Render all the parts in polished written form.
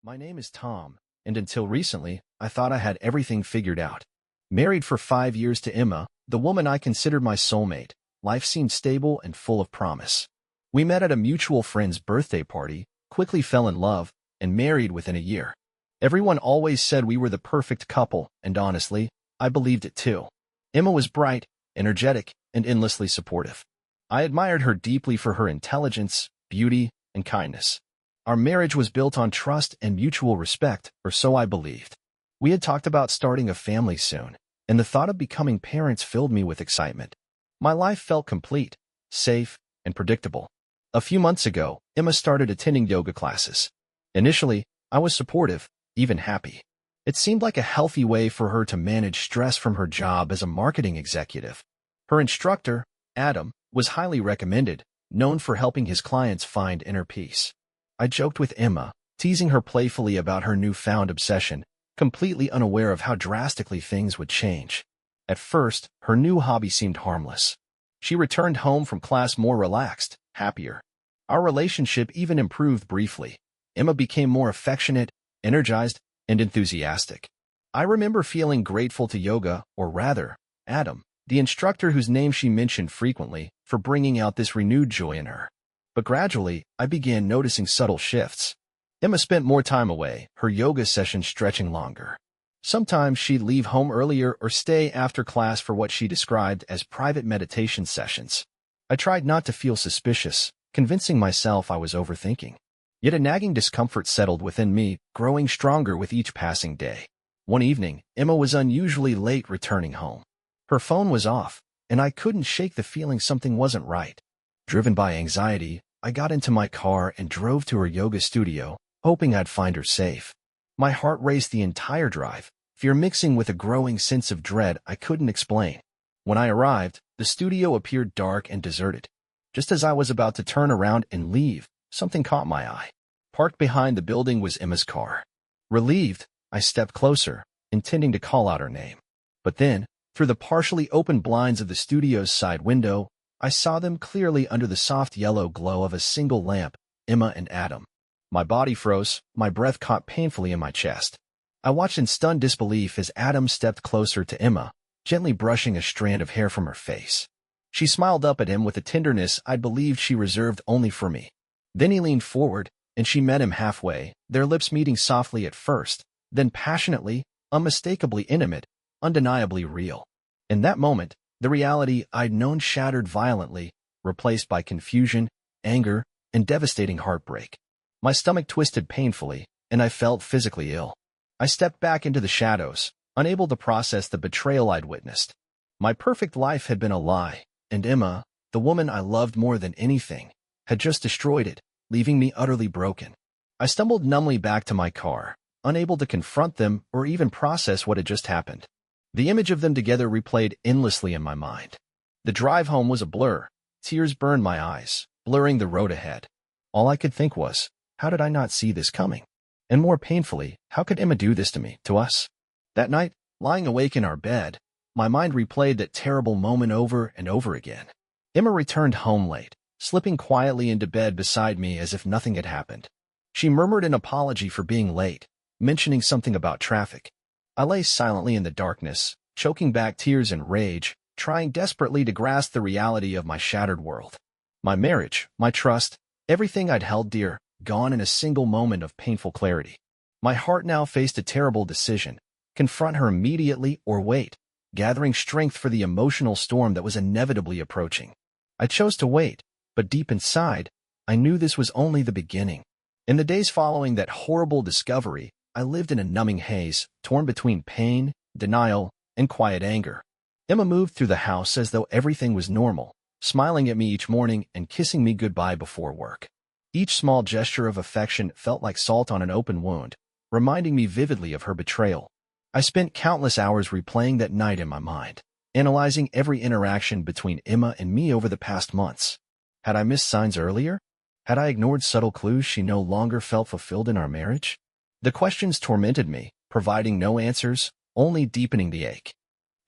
My name is Tom, and until recently, I thought I had everything figured out. Married for 5 years to Emma, the woman I considered my soulmate, life seemed stable and full of promise. We met at a mutual friend's birthday party, quickly fell in love, and married within a year. Everyone always said we were the perfect couple, and honestly, I believed it too. Emma was bright, energetic, and endlessly supportive. I admired her deeply for her intelligence, beauty, and kindness. Our marriage was built on trust and mutual respect, or so I believed. We had talked about starting a family soon, and the thought of becoming parents filled me with excitement. My life felt complete, safe, and predictable. A few months ago, Emma started attending yoga classes. Initially, I was supportive, even happy. It seemed like a healthy way for her to manage stress from her job as a marketing executive. Her instructor, Adam, was highly recommended, known for helping his clients find inner peace. I joked with Emma, teasing her playfully about her newfound obsession, completely unaware of how drastically things would change. At first, her new hobby seemed harmless. She returned home from class more relaxed, happier. Our relationship even improved briefly. Emma became more affectionate, energized, and enthusiastic. I remember feeling grateful to yoga, or rather, Adam, the instructor whose name she mentioned frequently, for bringing out this renewed joy in her. But gradually, I began noticing subtle shifts. Emma spent more time away, her yoga sessions stretching longer. Sometimes she'd leave home earlier or stay after class for what she described as private meditation sessions. I tried not to feel suspicious, convincing myself I was overthinking. Yet a nagging discomfort settled within me, growing stronger with each passing day. One evening, Emma was unusually late returning home. Her phone was off, and I couldn't shake the feeling something wasn't right. Driven by anxiety, I got into my car and drove to her yoga studio, hoping I'd find her safe. My heart raced the entire drive, fear mixing with a growing sense of dread I couldn't explain. When I arrived, the studio appeared dark and deserted. Just as I was about to turn around and leave, something caught my eye. Parked behind the building was Emma's car. Relieved, I stepped closer, intending to call out her name. But then, through the partially open blinds of the studio's side window, I saw them clearly under the soft yellow glow of a single lamp, Emma and Adam. My body froze, my breath caught painfully in my chest. I watched in stunned disbelief as Adam stepped closer to Emma, gently brushing a strand of hair from her face. She smiled up at him with a tenderness I'd believed she reserved only for me. Then he leaned forward, and she met him halfway, their lips meeting softly at first, then passionately, unmistakably intimate, undeniably real. In that moment, the reality I'd known shattered violently, replaced by confusion, anger, and devastating heartbreak. My stomach twisted painfully, and I felt physically ill. I stepped back into the shadows, unable to process the betrayal I'd witnessed. My perfect life had been a lie, and Emma, the woman I loved more than anything, had just destroyed it, leaving me utterly broken. I stumbled numbly back to my car, unable to confront them or even process what had just happened. The image of them together replayed endlessly in my mind. The drive home was a blur. Tears burned my eyes, blurring the road ahead. All I could think was, how did I not see this coming? And more painfully, how could Emma do this to me, to us? That night, lying awake in our bed, my mind replayed that terrible moment over and over again. Emma returned home late, slipping quietly into bed beside me as if nothing had happened. She murmured an apology for being late, mentioning something about traffic. I lay silently in the darkness, choking back tears and rage, trying desperately to grasp the reality of my shattered world. My marriage, my trust, everything I'd held dear, gone in a single moment of painful clarity. My heart now faced a terrible decision: confront her immediately or wait, gathering strength for the emotional storm that was inevitably approaching. I chose to wait, but deep inside, I knew this was only the beginning. In the days following that horrible discovery, I lived in a numbing haze, torn between pain, denial, and quiet anger. Emma moved through the house as though everything was normal, smiling at me each morning and kissing me goodbye before work. Each small gesture of affection felt like salt on an open wound, reminding me vividly of her betrayal. I spent countless hours replaying that night in my mind, analyzing every interaction between Emma and me over the past months. Had I missed signs earlier? Had I ignored subtle clues she no longer felt fulfilled in our marriage? The questions tormented me, providing no answers, only deepening the ache.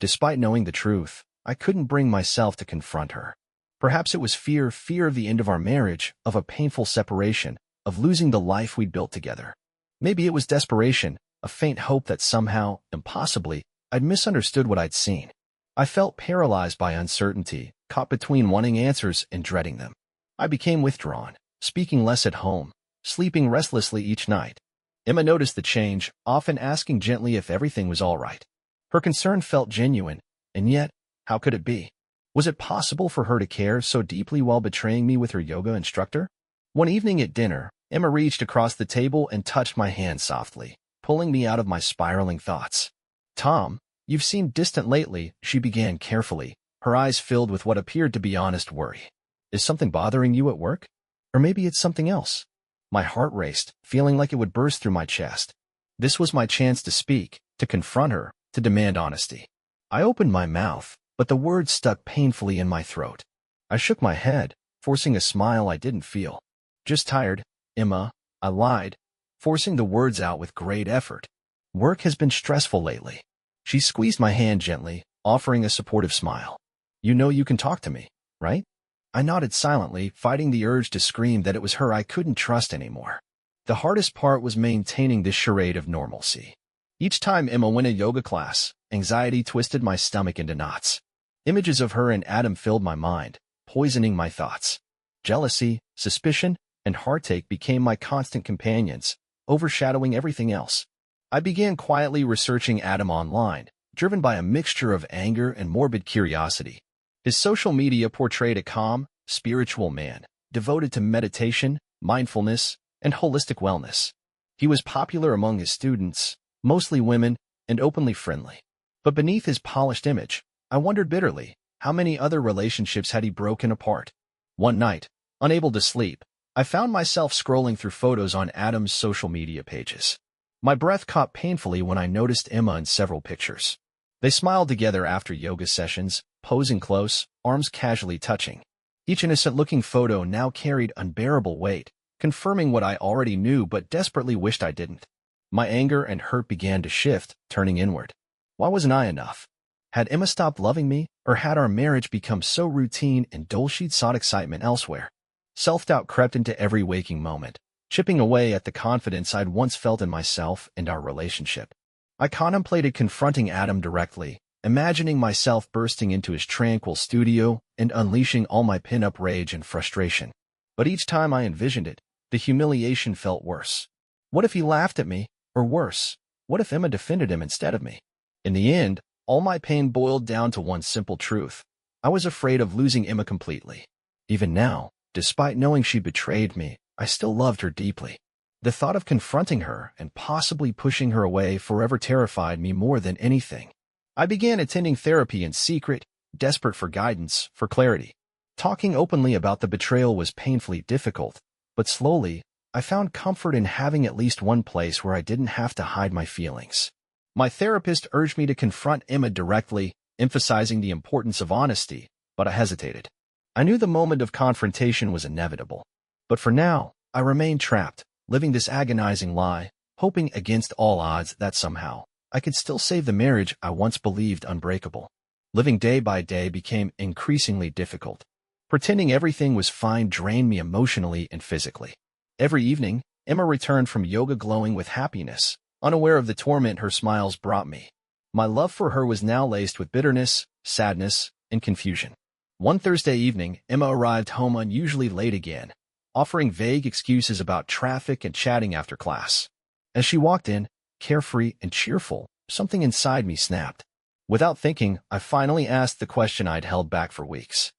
Despite knowing the truth, I couldn't bring myself to confront her. Perhaps it was fear of the end of our marriage, of a painful separation, of losing the life we'd built together. Maybe it was desperation, a faint hope that somehow, impossibly, I'd misunderstood what I'd seen. I felt paralyzed by uncertainty, caught between wanting answers and dreading them. I became withdrawn, speaking less at home, sleeping restlessly each night. Emma noticed the change, often asking gently if everything was all right. Her concern felt genuine, and yet, how could it be? Was it possible for her to care so deeply while betraying me with her yoga instructor? One evening at dinner, Emma reached across the table and touched my hand softly, pulling me out of my spiraling thoughts. "Tom, you've seemed distant lately," she began carefully, her eyes filled with what appeared to be honest worry. "Is something bothering you at work? Or maybe it's something else?" My heart raced, feeling like it would burst through my chest. This was my chance to speak, to confront her, to demand honesty. I opened my mouth, but the words stuck painfully in my throat. I shook my head, forcing a smile I didn't feel. "Just tired, Emma," I lied, forcing the words out with great effort. "Work has been stressful lately." She squeezed my hand gently, offering a supportive smile. "You know you can talk to me, right?" I nodded silently, fighting the urge to scream that it was her I couldn't trust anymore. The hardest part was maintaining this charade of normalcy. Each time Emma went a yoga class, anxiety twisted my stomach into knots. Images of her and Adam filled my mind, poisoning my thoughts. Jealousy, suspicion, and heartache became my constant companions, overshadowing everything else. I began quietly researching Adam online, driven by a mixture of anger and morbid curiosity. His social media portrayed a calm, spiritual man, devoted to meditation, mindfulness, and holistic wellness. He was popular among his students, mostly women, and openly friendly. But beneath his polished image, I wondered bitterly, how many other relationships had he broken apart? One night, unable to sleep, I found myself scrolling through photos on Adam's social media pages. My breath caught painfully when I noticed Emma in several pictures. They smiled together after yoga sessions, posing close, arms casually touching. Each innocent-looking photo now carried unbearable weight, confirming what I already knew but desperately wished I didn't. My anger and hurt began to shift, turning inward. Why wasn't I enough? Had Emma stopped loving me, or had our marriage become so routine and dull she'd sought excitement elsewhere? Self-doubt crept into every waking moment, chipping away at the confidence I'd once felt in myself and our relationship. I contemplated confronting Adam directly, imagining myself bursting into his tranquil studio and unleashing all my pin-up rage and frustration. But each time I envisioned it, the humiliation felt worse. What if he laughed at me? Or worse, what if Emma defended him instead of me? In the end, all my pain boiled down to one simple truth. I was afraid of losing Emma completely. Even now, despite knowing she betrayed me, I still loved her deeply. The thought of confronting her and possibly pushing her away forever terrified me more than anything. I began attending therapy in secret, desperate for guidance, for clarity. Talking openly about the betrayal was painfully difficult, but slowly, I found comfort in having at least one place where I didn't have to hide my feelings. My therapist urged me to confront Emma directly, emphasizing the importance of honesty, but I hesitated. I knew the moment of confrontation was inevitable. But for now, I remained trapped, living this agonizing lie, hoping against all odds that somehow I could still save the marriage I once believed unbreakable. Living day by day became increasingly difficult. Pretending everything was fine drained me emotionally and physically. Every evening, Emma returned from yoga glowing with happiness, unaware of the torment her smiles brought me. My love for her was now laced with bitterness, sadness, and confusion. One Thursday evening, Emma arrived home unusually late again, offering vague excuses about traffic and chatting after class. As she walked in, carefree and cheerful, something inside me snapped. Without thinking, I finally asked the question I'd held back for weeks.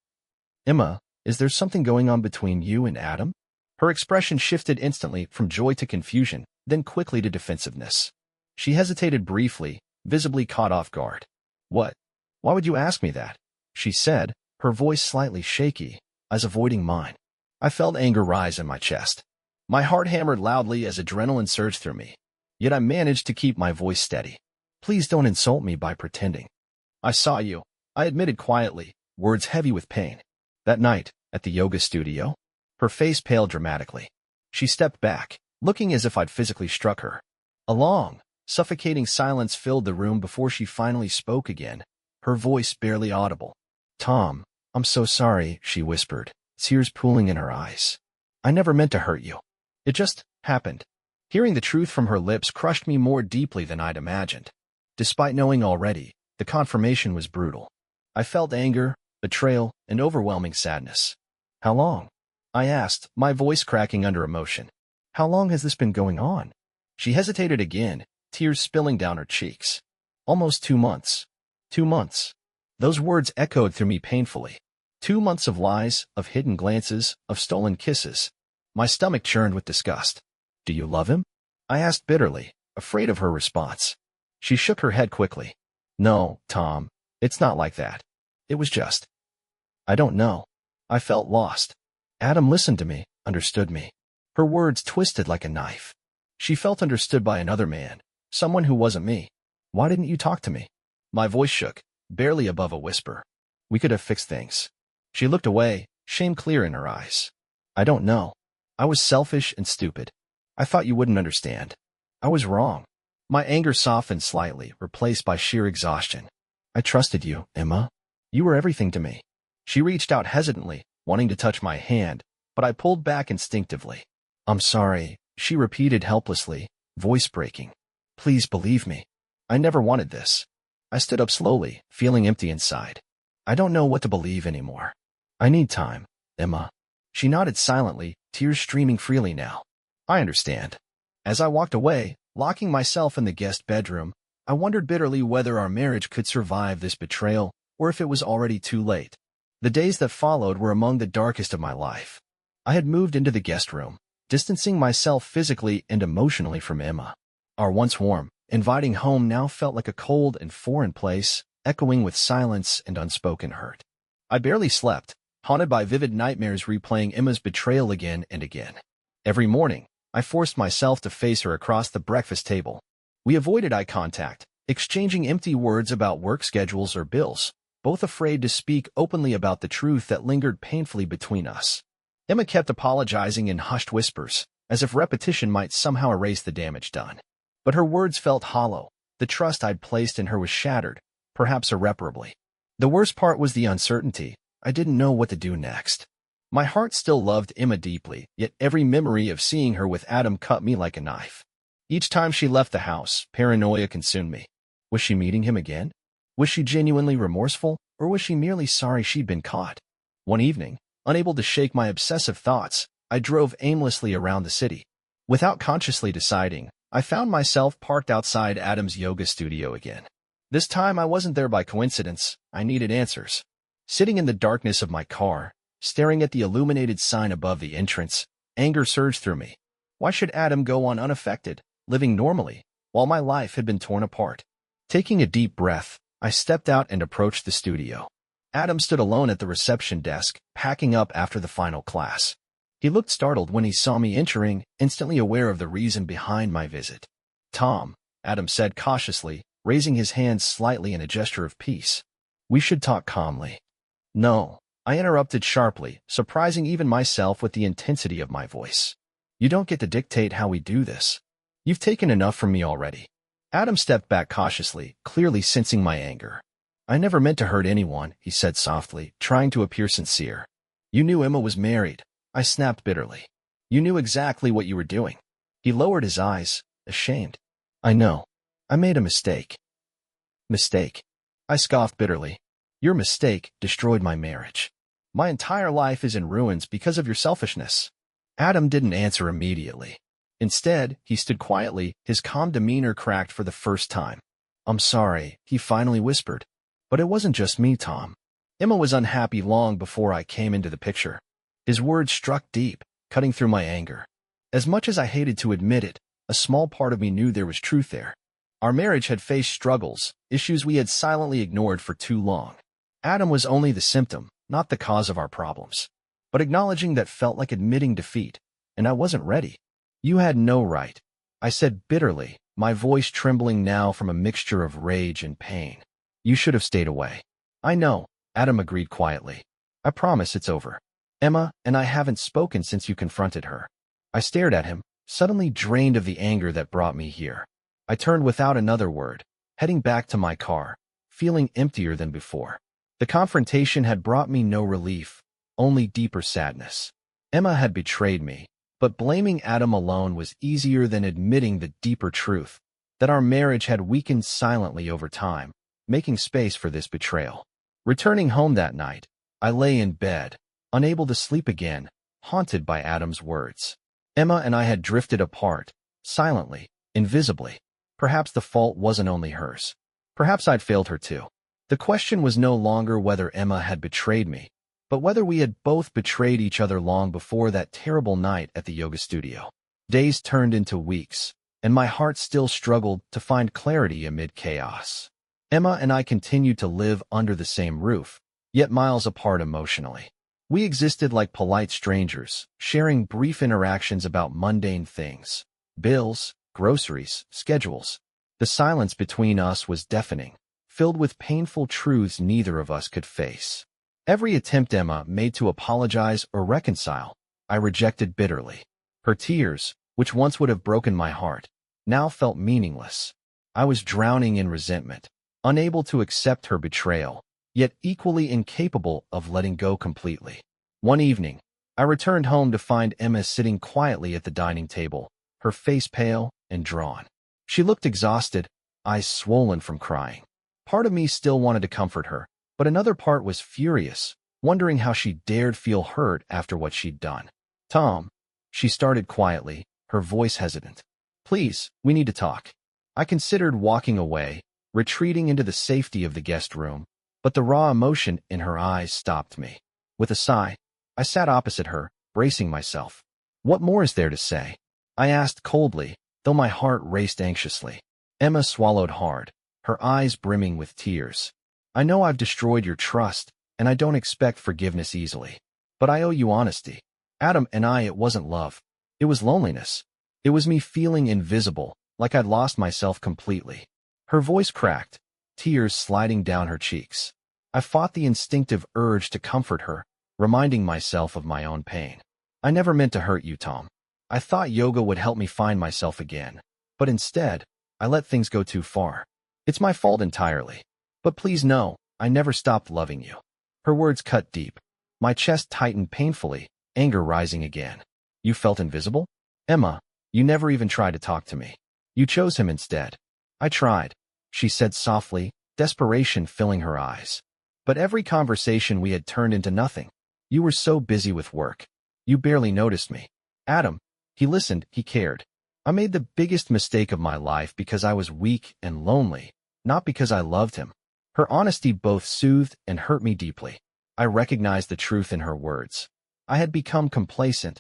"Emma, is there something going on between you and Adam?" Her expression shifted instantly from joy to confusion, then quickly to defensiveness. She hesitated briefly, visibly caught off guard. "What? Why would you ask me that?" she said, her voice slightly shaky, eyes avoiding mine. I felt anger rise in my chest. My heart hammered loudly as adrenaline surged through me. Yet I managed to keep my voice steady. "Please don't insult me by pretending." "I saw you," I admitted quietly, words heavy with pain. "That night, at the yoga studio?" Her face paled dramatically. She stepped back, looking as if I'd physically struck her. A long, suffocating silence filled the room before she finally spoke again, her voice barely audible. "Tom, I'm so sorry," she whispered, tears pooling in her eyes. "I never meant to hurt you. It just happened." Hearing the truth from her lips crushed me more deeply than I'd imagined. Despite knowing already, the confirmation was brutal. I felt anger, betrayal, and overwhelming sadness. How long? I asked, my voice cracking under emotion. How long has this been going on? She hesitated again, tears spilling down her cheeks. Almost 2 months. 2 months. Those words echoed through me painfully. 2 months of lies, of hidden glances, of stolen kisses. My stomach churned with disgust. Do you love him? I asked bitterly, afraid of her response. She shook her head quickly. No, Tom, it's not like that. It was just. I don't know. I felt lost. Adam listened to me, understood me. Her words twisted like a knife. She felt understood by another man, someone who wasn't me. Why didn't you talk to me? My voice shook, barely above a whisper. We could have fixed things. She looked away, shame clear in her eyes. I don't know. I was selfish and stupid. I thought you wouldn't understand. I was wrong. My anger softened slightly, replaced by sheer exhaustion. I trusted you, Emma. You were everything to me. She reached out hesitantly, wanting to touch my hand, but I pulled back instinctively. I'm sorry, she repeated helplessly, voice breaking. Please believe me. I never wanted this. I stood up slowly, feeling empty inside. I don't know what to believe anymore. I need time, Emma. She nodded silently, tears streaming freely now. I understand. As I walked away, locking myself in the guest bedroom, I wondered bitterly whether our marriage could survive this betrayal or if it was already too late. The days that followed were among the darkest of my life. I had moved into the guest room, distancing myself physically and emotionally from Emma. Our once warm, inviting home now felt like a cold and foreign place, echoing with silence and unspoken hurt. I barely slept, haunted by vivid nightmares replaying Emma's betrayal again and again. Every morning, I forced myself to face her across the breakfast table. We avoided eye contact, exchanging empty words about work schedules or bills, both afraid to speak openly about the truth that lingered painfully between us. Emma kept apologizing in hushed whispers, as if repetition might somehow erase the damage done. But her words felt hollow. The trust I'd placed in her was shattered, perhaps irreparably. The worst part was the uncertainty. I didn't know what to do next. My heart still loved Emma deeply, yet every memory of seeing her with Adam cut me like a knife. Each time she left the house, paranoia consumed me. Was she meeting him again? Was she genuinely remorseful, or was she merely sorry she'd been caught? One evening, unable to shake my obsessive thoughts, I drove aimlessly around the city. Without consciously deciding, I found myself parked outside Adam's yoga studio again. This time I wasn't there by coincidence. I needed answers. Sitting in the darkness of my car, staring at the illuminated sign above the entrance, anger surged through me. Why should Adam go on unaffected, living normally, while my life had been torn apart? Taking a deep breath, I stepped out and approached the studio. Adam stood alone at the reception desk, packing up after the final class. He looked startled when he saw me entering, instantly aware of the reason behind my visit. Tom, Adam said cautiously, raising his hands slightly in a gesture of peace. We should talk calmly. No, I interrupted sharply, surprising even myself with the intensity of my voice. You don't get to dictate how we do this. You've taken enough from me already. Adam stepped back cautiously, clearly sensing my anger. I never meant to hurt anyone, he said softly, trying to appear sincere. You knew Emma was married. I snapped bitterly. You knew exactly what you were doing. He lowered his eyes, ashamed. I know. I made a mistake. Mistake? I scoffed bitterly. Your mistake destroyed my marriage. My entire life is in ruins because of your selfishness. Adam didn't answer immediately. Instead, he stood quietly, his calm demeanor cracked for the first time. I'm sorry, he finally whispered. But it wasn't just me, Tom. Emma was unhappy long before I came into the picture. His words struck deep, cutting through my anger. As much as I hated to admit it, a small part of me knew there was truth there. Our marriage had faced struggles, issues we had silently ignored for too long. Adam was only the symptom, not the cause of our problems. But acknowledging that felt like admitting defeat, and I wasn't ready. You had no right, I said bitterly, my voice trembling now from a mixture of rage and pain. You should have stayed away. I know, Adam agreed quietly. I promise it's over. Emma and I haven't spoken since you confronted her. I stared at him, suddenly drained of the anger that brought me here. I turned without another word, heading back to my car, feeling emptier than before. The confrontation had brought me no relief, only deeper sadness. Emma had betrayed me, But blaming Adam alone was easier than admitting the deeper truth, that our marriage had weakened silently over time, making space for this betrayal. Returning home that night, I lay in bed, unable to sleep again, haunted by Adam's words. Emma and I had drifted apart, silently, invisibly. Perhaps the fault wasn't only hers. Perhaps I'd failed her too. The question was no longer whether Emma had betrayed me, but whether we had both betrayed each other long before that terrible night at the yoga studio. Days turned into weeks, and my heart still struggled to find clarity amid chaos. Emma and I continued to live under the same roof, yet miles apart emotionally. We existed like polite strangers, sharing brief interactions about mundane things: bills, groceries, schedules. The silence between us was deafening, filled with painful truths neither of us could face. Every attempt Emma made to apologize or reconcile, I rejected bitterly. Her tears, which once would have broken my heart, now felt meaningless. I was drowning in resentment, unable to accept her betrayal, yet equally incapable of letting go completely. One evening, I returned home to find Emma sitting quietly at the dining table, her face pale and drawn. She looked exhausted, eyes swollen from crying. Part of me still wanted to comfort her, but another part was furious, wondering how she dared feel hurt after what she'd done. "Tom," she started quietly, her voice hesitant. "Please, we need to talk." I considered walking away, retreating into the safety of the guest room, but the raw emotion in her eyes stopped me. With a sigh, I sat opposite her, bracing myself. "What more is there to say?" I asked coldly, though my heart raced anxiously. Emma swallowed hard, her eyes brimming with tears. "I know I've destroyed your trust, and I don't expect forgiveness easily. But I owe you honesty. Adam and I, it wasn't love. It was loneliness. It was me feeling invisible, like I'd lost myself completely." Her voice cracked, tears sliding down her cheeks. I fought the instinctive urge to comfort her, reminding myself of my own pain. "I never meant to hurt you, Tom. I thought yoga would help me find myself again. But instead, I let things go too far. It's my fault entirely. But please know, I never stopped loving you." Her words cut deep. My chest tightened painfully, anger rising again. "You felt invisible? Emma, you never even tried to talk to me. You chose him instead." "I tried," she said softly, desperation filling her eyes. "But every conversation we had turned into nothing. You were so busy with work. You barely noticed me. Adam, he listened, he cared. I made the biggest mistake of my life because I was weak and lonely, not because I loved him." Her honesty both soothed and hurt me deeply. I recognized the truth in her words. I had become complacent,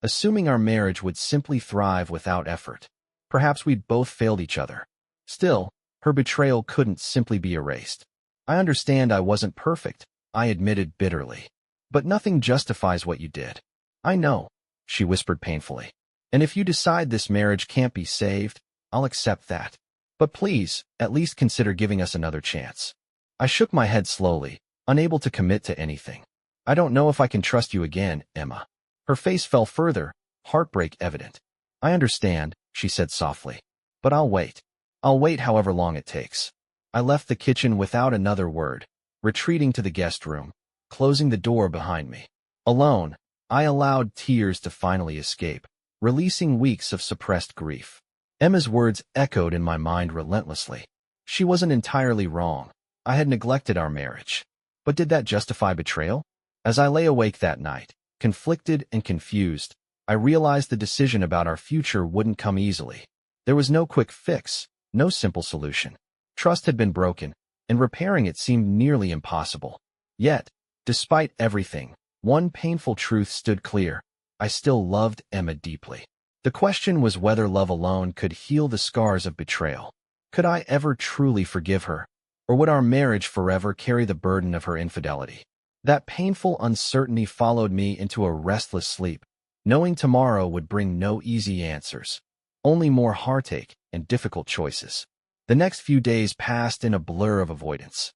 assuming our marriage would simply thrive without effort. Perhaps we'd both failed each other. Still, her betrayal couldn't simply be erased. "I understand I wasn't perfect," I admitted bitterly. "But nothing justifies what you did." "I know," she whispered painfully. "And if you decide this marriage can't be saved, I'll accept that. But please, at least consider giving us another chance." I shook my head slowly, unable to commit to anything. "I don't know if I can trust you again, Emma." Her face fell further, heartbreak evident. "I understand," she said softly. "But I'll wait. I'll wait however long it takes." I left the kitchen without another word, retreating to the guest room, closing the door behind me. Alone, I allowed tears to finally escape, releasing weeks of suppressed grief. Emma's words echoed in my mind relentlessly. She wasn't entirely wrong. I had neglected our marriage. But did that justify betrayal? As I lay awake that night, conflicted and confused, I realized the decision about our future wouldn't come easily. There was no quick fix, no simple solution. Trust had been broken, and repairing it seemed nearly impossible. Yet, despite everything, one painful truth stood clear. I still loved Emma deeply. The question was whether love alone could heal the scars of betrayal. Could I ever truly forgive her? Or would our marriage forever carry the burden of her infidelity? That painful uncertainty followed me into a restless sleep, knowing tomorrow would bring no easy answers, only more heartache and difficult choices. The next few days passed in a blur of avoidance.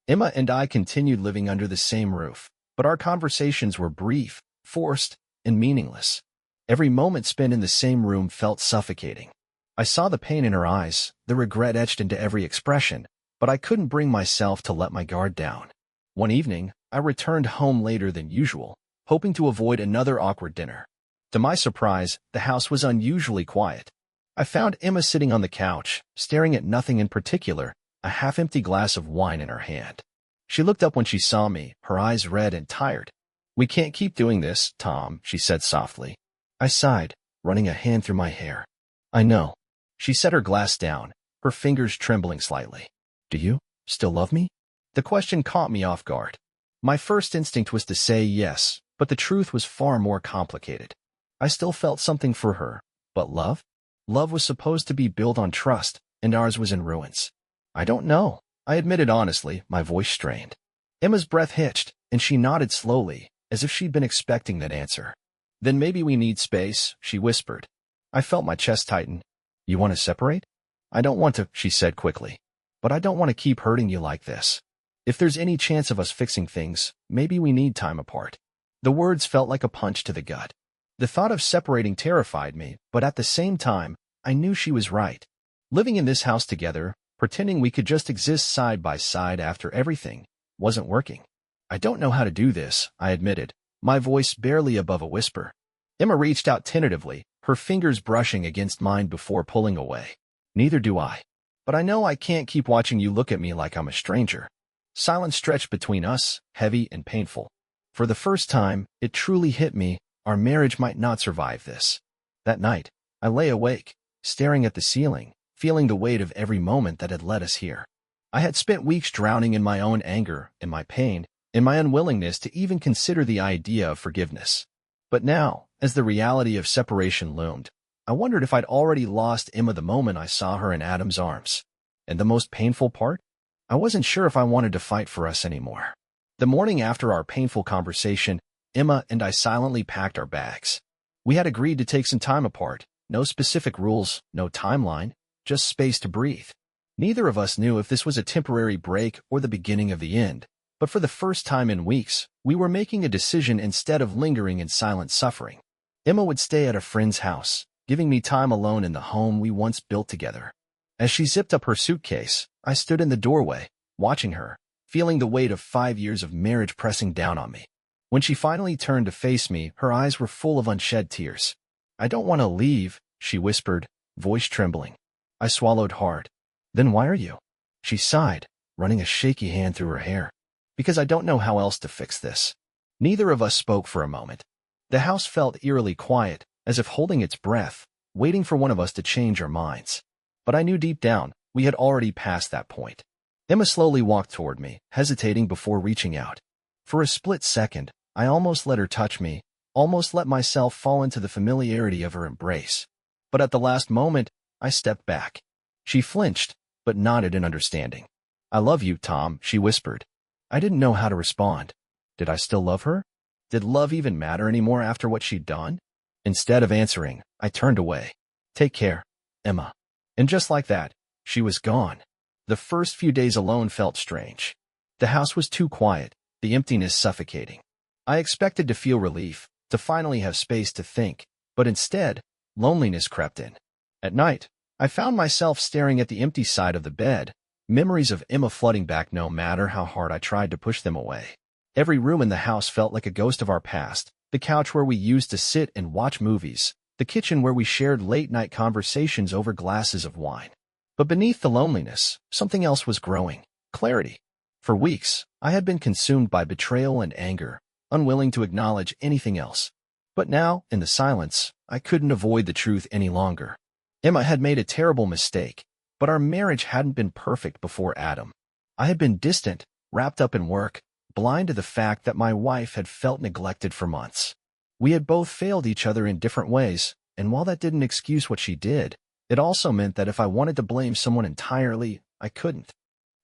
Emma and I continued living under the same roof, but our conversations were brief, forced, and meaningless. Every moment spent in the same room felt suffocating. I saw the pain in her eyes, the regret etched into every expression, but I couldn't bring myself to let my guard down. One evening, I returned home later than usual, hoping to avoid another awkward dinner. To my surprise, the house was unusually quiet. I found Emma sitting on the couch, staring at nothing in particular, a half-empty glass of wine in her hand. She looked up when she saw me, her eyes red and tired. "We can't keep doing this, Tom," she said softly. I sighed, running a hand through my hair. "I know." She set her glass down, her fingers trembling slightly. "Do you still love me?" The question caught me off guard. My first instinct was to say yes, but the truth was far more complicated. I still felt something for her, but love? Love was supposed to be built on trust, and ours was in ruins. "I don't know," I admitted honestly, my voice strained. Emma's breath hitched, and she nodded slowly, as if she'd been expecting that answer. "Then maybe we need space," she whispered. I felt my chest tighten. "You want to separate?" "I don't want to," she said quickly. "But I don't want to keep hurting you like this. If there's any chance of us fixing things, maybe we need time apart." The words felt like a punch to the gut. The thought of separating terrified me, but at the same time, I knew she was right. Living in this house together, pretending we could just exist side by side after everything, wasn't working. "I don't know how to do this," I admitted, my voice barely above a whisper. Emma reached out tentatively, her fingers brushing against mine before pulling away. "Neither do I. But I know I can't keep watching you look at me like I'm a stranger." Silence stretched between us, heavy and painful. For the first time, it truly hit me, our marriage might not survive this. That night, I lay awake, staring at the ceiling, feeling the weight of every moment that had led us here. I had spent weeks drowning in my own anger, in my pain, in my unwillingness to even consider the idea of forgiveness. But now, as the reality of separation loomed, I wondered if I'd already lost Emma the moment I saw her in Adam's arms. And the most painful part? I wasn't sure if I wanted to fight for us anymore. The morning after our painful conversation, Emma and I silently packed our bags. We had agreed to take some time apart, no specific rules, no timeline, just space to breathe. Neither of us knew if this was a temporary break or the beginning of the end, but for the first time in weeks, we were making a decision instead of lingering in silent suffering. Emma would stay at a friend's house, giving me time alone in the home we once built together. As she zipped up her suitcase, I stood in the doorway, watching her, feeling the weight of 5 years of marriage pressing down on me. When she finally turned to face me, her eyes were full of unshed tears. "I don't want to leave," she whispered, voice trembling. I swallowed hard. "Then why are you?" She sighed, running a shaky hand through her hair. "Because I don't know how else to fix this." Neither of us spoke for a moment. The house felt eerily quiet, as if holding its breath, waiting for one of us to change our minds. But I knew deep down, we had already passed that point. Emma slowly walked toward me, hesitating before reaching out. For a split second, I almost let her touch me, almost let myself fall into the familiarity of her embrace. But at the last moment, I stepped back. She flinched, but nodded in understanding. "I love you, Tom," she whispered. I didn't know how to respond. Did I still love her? Did love even matter anymore after what she'd done? Instead of answering, I turned away. "Take care, Emma." And just like that, she was gone. The first few days alone felt strange. The house was too quiet, the emptiness suffocating. I expected to feel relief, to finally have space to think, but instead, loneliness crept in. At night, I found myself staring at the empty side of the bed, memories of Emma flooding back no matter how hard I tried to push them away. Every room in the house felt like a ghost of our past, the couch where we used to sit and watch movies, the kitchen where we shared late-night conversations over glasses of wine. But beneath the loneliness, something else was growing: clarity. For weeks, I had been consumed by betrayal and anger, unwilling to acknowledge anything else. But now, in the silence, I couldn't avoid the truth any longer. Emma had made a terrible mistake, but our marriage hadn't been perfect before Adam. I had been distant, wrapped up in work, blind to the fact that my wife had felt neglected for months. We had both failed each other in different ways, and while that didn't excuse what she did, it also meant that if I wanted to blame someone entirely, I couldn't.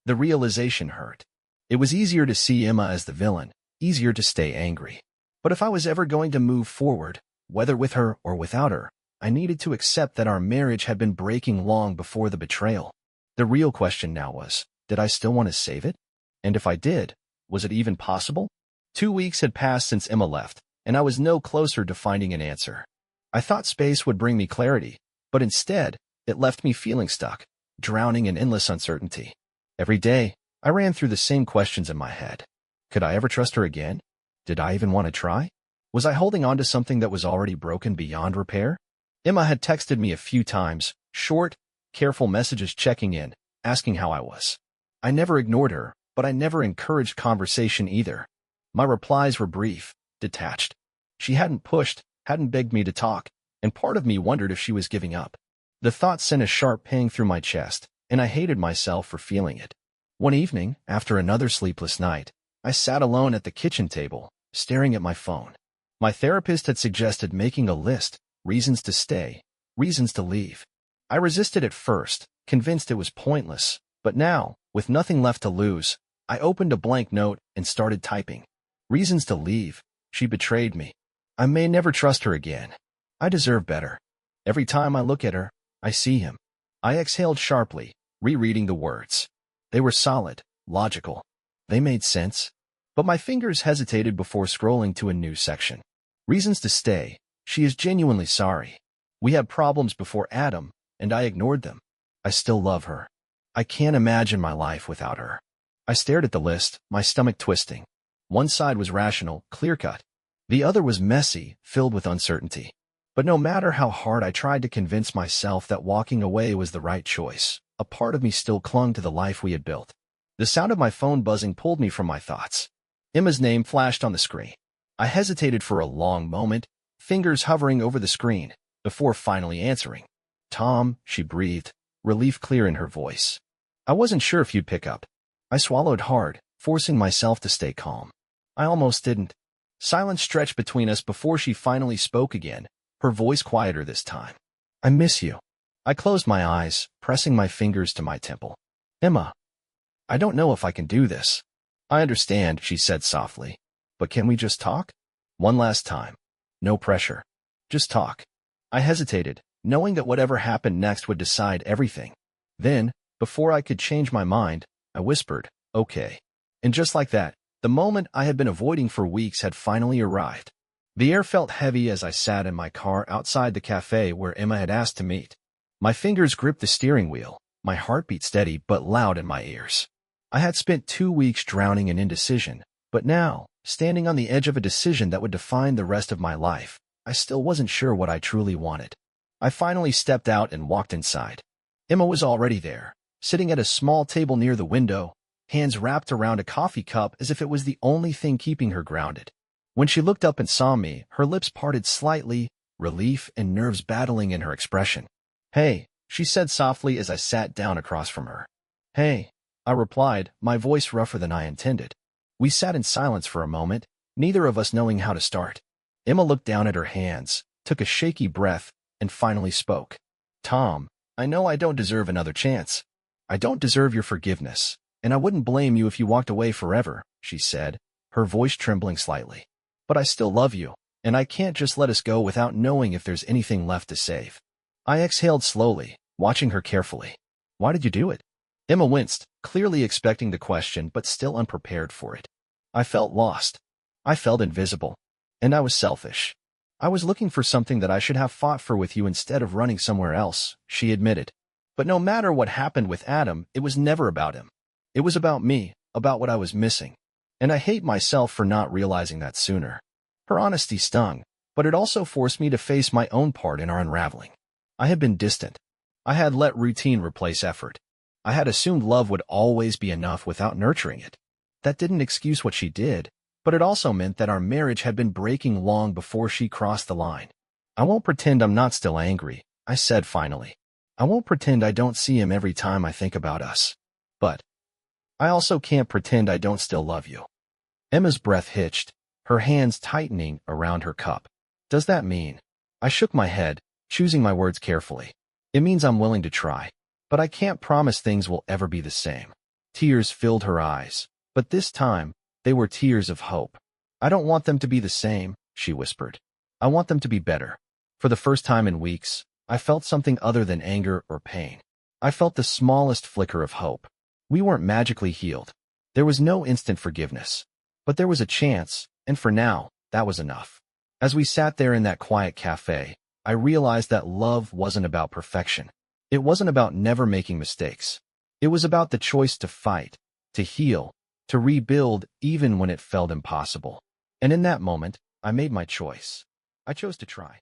The realization hurt. It was easier to see Emma as the villain, easier to stay angry. But if I was ever going to move forward, whether with her or without her, I needed to accept that our marriage had been breaking long before the betrayal. The real question now was, did I still want to save it? And if I did, was it even possible? 2 weeks had passed since Emma left, and I was no closer to finding an answer. I thought space would bring me clarity, but instead, it left me feeling stuck, drowning in endless uncertainty. Every day, I ran through the same questions in my head. Could I ever trust her again? Did I even want to try? Was I holding on to something that was already broken beyond repair? Emma had texted me a few times, short, careful messages checking in, asking how I was. I never ignored her, but I never encouraged conversation either. My replies were brief, detached. She hadn't pushed, hadn't begged me to talk, and part of me wondered if she was giving up. The thought sent a sharp pang through my chest, and I hated myself for feeling it. One evening, after another sleepless night, I sat alone at the kitchen table, staring at my phone. My therapist had suggested making a list, reasons to stay, reasons to leave. I resisted at first, convinced it was pointless, but now, with nothing left to lose, I opened a blank note and started typing. Reasons to leave. She betrayed me. I may never trust her again. I deserve better. Every time I look at her, I see him. I exhaled sharply, rereading the words. They were solid, logical. They made sense. But my fingers hesitated before scrolling to a new section. Reasons to stay. She is genuinely sorry. We had problems before Adam, and I ignored them. I still love her. I can't imagine my life without her. I stared at the list, my stomach twisting. One side was rational, clear-cut. The other was messy, filled with uncertainty. But no matter how hard I tried to convince myself that walking away was the right choice, a part of me still clung to the life we had built. The sound of my phone buzzing pulled me from my thoughts. Emma's name flashed on the screen. I hesitated for a long moment, fingers hovering over the screen, before finally answering. Tom, she breathed, relief clear in her voice. I wasn't sure if you'd pick up. I swallowed hard, forcing myself to stay calm. I almost didn't. Silence stretched between us before she finally spoke again, her voice quieter this time. I miss you. I closed my eyes, pressing my fingers to my temple. Emma, I don't know if I can do this. I understand, she said softly. But can we just talk? One last time. No pressure. Just talk. I hesitated, knowing that whatever happened next would decide everything. Then, before I could change my mind, I whispered, okay. And just like that, the moment I had been avoiding for weeks had finally arrived. The air felt heavy as I sat in my car outside the cafe where Emma had asked to meet. My fingers gripped the steering wheel, my heartbeat steady but loud in my ears. I had spent 2 weeks drowning in indecision, but now, standing on the edge of a decision that would define the rest of my life, I still wasn't sure what I truly wanted. I finally stepped out and walked inside. Emma was already there, sitting at a small table near the window, hands wrapped around a coffee cup as if it was the only thing keeping her grounded. When she looked up and saw me, her lips parted slightly, relief and nerves battling in her expression. Hey, she said softly as I sat down across from her. Hey, I replied, my voice rougher than I intended. We sat in silence for a moment, neither of us knowing how to start. Emma looked down at her hands, took a shaky breath, and finally spoke. Tom, I know I don't deserve another chance. I don't deserve your forgiveness, and I wouldn't blame you if you walked away forever, she said, her voice trembling slightly. But I still love you, and I can't just let us go without knowing if there's anything left to save. I exhaled slowly, watching her carefully. Why did you do it? Emma winced, clearly expecting the question but still unprepared for it. I felt lost. I felt invisible. And I was selfish. I was looking for something that I should have fought for with you instead of running somewhere else, she admitted. But no matter what happened with Adam, it was never about him. It was about me, about what I was missing. And I hate myself for not realizing that sooner. Her honesty stung, but it also forced me to face my own part in our unraveling. I had been distant. I had let routine replace effort. I had assumed love would always be enough without nurturing it. That didn't excuse what she did, but it also meant that our marriage had been breaking long before she crossed the line. I won't pretend I'm not still angry, I said finally. I won't pretend I don't see him every time I think about us. But I also can't pretend I don't still love you. Emma's breath hitched, her hands tightening around her cup. Does that mean? I shook my head, choosing my words carefully. It means I'm willing to try, but I can't promise things will ever be the same. Tears filled her eyes, but this time, they were tears of hope. I don't want them to be the same, she whispered. I want them to be better. For the first time in weeks, I felt something other than anger or pain. I felt the smallest flicker of hope. We weren't magically healed. There was no instant forgiveness. But there was a chance, and for now, that was enough. As we sat there in that quiet cafe, I realized that love wasn't about perfection. It wasn't about never making mistakes. It was about the choice to fight, to heal, to rebuild even when it felt impossible. And in that moment, I made my choice. I chose to try.